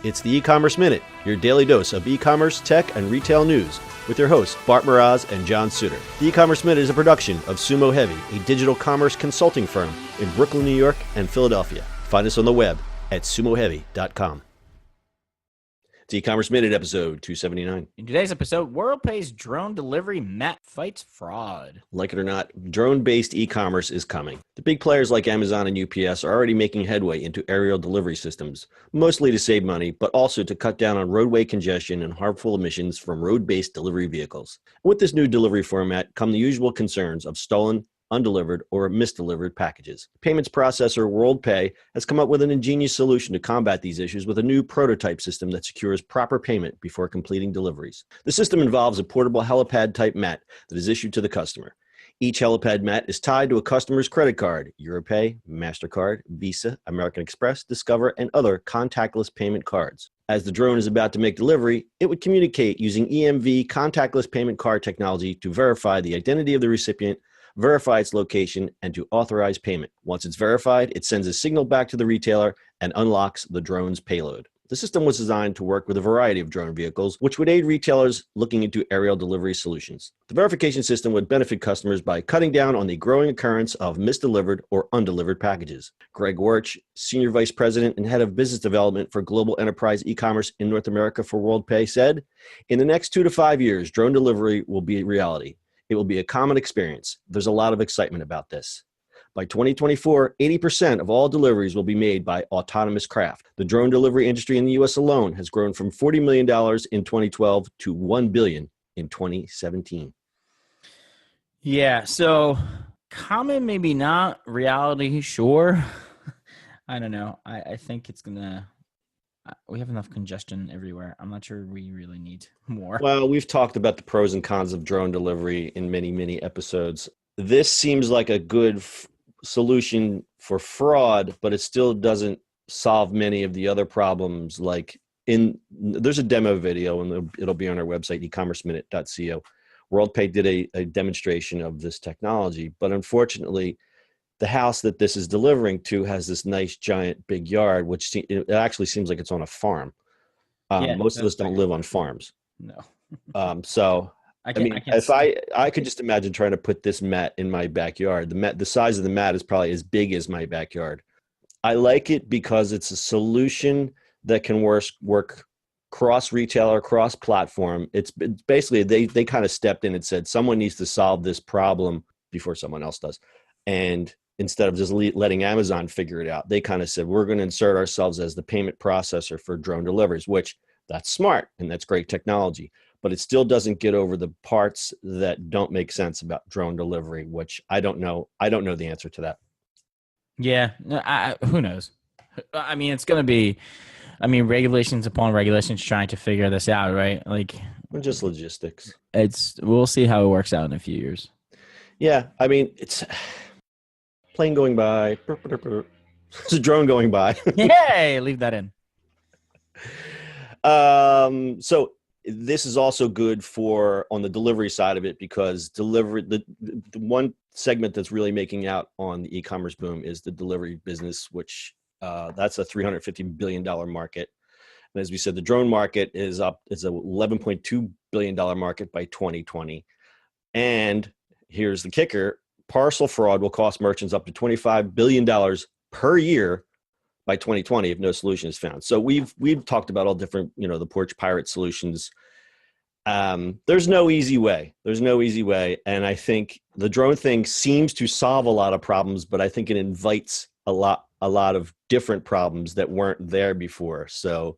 It's the E-Commerce Minute, your daily dose of e-commerce, tech, and retail news with your hosts, Bart Mraz and John Suter. The E-Commerce Minute is a production of Sumo Heavy, a digital commerce consulting firm in Brooklyn, New York, and Philadelphia. Find us on the web at sumoheavy.com. It's E-Commerce Minute, episode 279. In today's episode, Worldpay's drone delivery mat fights fraud. Like it or not, drone-based e-commerce is coming. The big players like Amazon and UPS are already making headway into aerial delivery systems, mostly to save money, but also to cut down on roadway congestion and harmful emissions from road-based delivery vehicles. With this new delivery format come the usual concerns of stolen, undelivered, or misdelivered packages. Payments processor Worldpay has come up with an ingenious solution to combat these issues with a new prototype system that secures proper payment before completing deliveries. The system involves a portable helipad-type mat that is issued to the customer. Each helipad mat is tied to a customer's credit card, Europay, MasterCard, Visa, American Express, Discover, and other contactless payment cards. As the drone is about to make delivery, it would communicate using EMV contactless payment card technology to verify the identity of the recipient, verify its location, and to authorize payment. Once it's verified, it sends a signal back to the retailer and unlocks the drone's payload. The system was designed to work with a variety of drone vehicles, which would aid retailers looking into aerial delivery solutions. The verification system would benefit customers by cutting down on the growing occurrence of misdelivered or undelivered packages. Greg Warch, Senior Vice President and Head of Business Development for Global Enterprise E-commerce in North America for Worldpay, said, "In the next 2 to 5 years, drone delivery will be a reality. It will be a common experience. There's a lot of excitement about this. By 2024, 80% of all deliveries will be made by autonomous craft. The drone delivery industry in the U.S. alone has grown from $40 million in 2012 to $1 billion in 2017. Yeah, so common, maybe not. Reality, sure. I don't know. I think it's going to... We have enough congestion everywhere. I'm not sure we really need more. Well, we've talked about the pros and cons of drone delivery in many, many episodes. This seems like a good solution for fraud, but it still doesn't solve many of the other problems. Like there's a demo video, and it'll be on our website, ecommerceminute.co. WorldPay did a demonstration of this technology, but unfortunately, the house that this is delivering to has this nice, giant, big yard, which it actually seems like it's on a farm. Most of us don't live on farms. No. So if I could just imagine trying to put this mat in my backyard. The size of the mat is probably as big as my backyard. I like it because it's a solution that can work cross-retailer, cross-platform. It's basically, they kind of stepped in and said, someone needs to solve this problem before someone else does. And instead of just letting Amazon figure it out, they kind of said, we're going to insert ourselves as the payment processor for drone deliveries, which that's smart and that's great technology, but it still doesn't get over the parts that don't make sense about drone delivery, which I don't know. I don't know the answer to that. Yeah, who knows? I mean, it's going to be, regulations upon regulations trying to figure this out, right? Like, just logistics. We'll see how it works out in a few years. Yeah, it's plane going by. It's a drone going by. Yay! Leave that in. So this is also good for on the delivery side of it, because the one segment that's really making out on the e-commerce boom is the delivery business, which that's a $350 billion market. And as we said, the drone market is up. It's a $11.2 billion market by 2020. And here's the kicker. Parcel fraud will cost merchants up to $25 billion per year by 2020 if no solution is found. So we've talked about all different, the porch pirate solutions. There's no easy way. And I think the drone thing seems to solve a lot of problems, but I think it invites a lot of different problems that weren't there before. So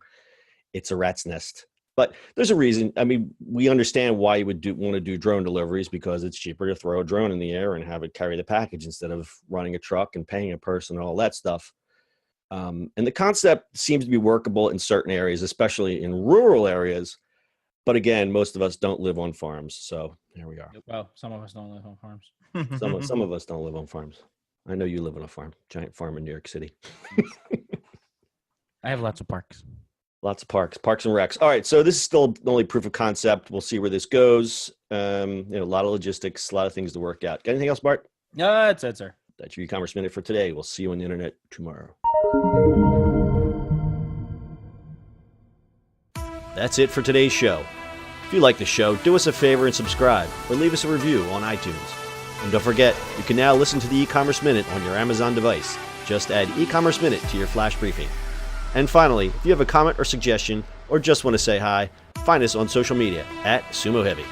it's a rat's nest. But there's a reason. We understand why you would want to do drone deliveries, because it's cheaper to throw a drone in the air and have it carry the package instead of running a truck and paying a person and all that stuff. And the concept seems to be workable in certain areas, especially in rural areas. But again, most of us don't live on farms. So there we are. Well, some of us don't live on farms. Some of us don't live on farms. I know you live on a farm, giant farm in New York City. I have lots of parks. Lots of parks and recs. All right, so this is still only proof of concept. We'll see where this goes. A lot of logistics, a lot of things to work out. Got anything else, Bart? No, that's it, sir. That's your e-commerce minute for today. We'll see you on the internet tomorrow. That's it for today's show. If you like the show, do us a favor and subscribe, or leave us a review on iTunes. And don't forget, you can now listen to the e-commerce minute on your Amazon device. Just add e-commerce minute to your flash briefing. And finally, if you have a comment or suggestion, or just want to say hi, find us on social media at Sumo Heavy.